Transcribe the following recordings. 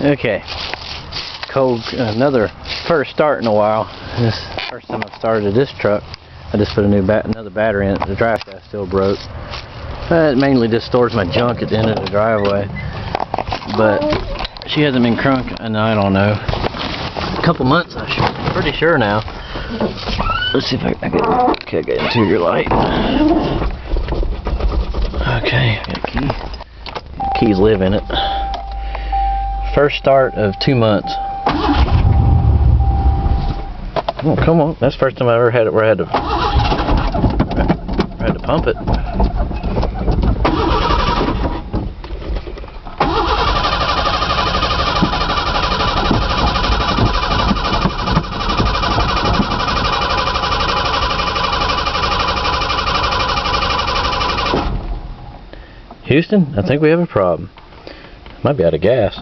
Okay, cold, another first start in a while. This is the first time I've started this truck. I just put another battery in it. The drive shaft still broke. It mainly just stores my junk at the end of the driveway. But she hasn't been crunk, and I don't know. A couple months, I'm pretty sure now. Let's see if I got interior light. Okay, got a key. Keys live in it. First start of 2 months. Oh, come on. That's the first time I ever had it where I had to pump it. Houston, I think we have a problem. Might be out of gas.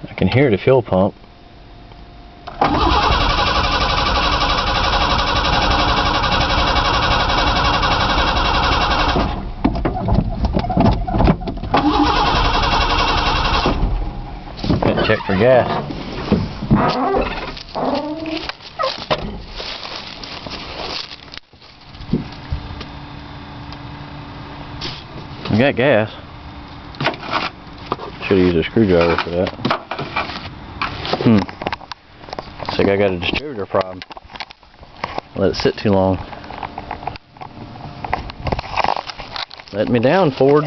I can hear the fuel pump. Check for gas. We got gas. Should have used a screwdriver for that. Looks like I got a distributor problem. Let it sit too long. Let me down, Ford.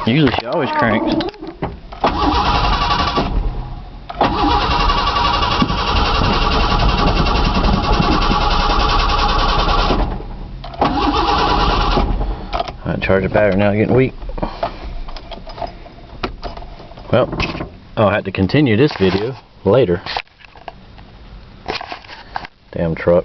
Usually she always cranks. Charge the battery now, getting weak. Well, I'll have to continue this video later. Damn truck.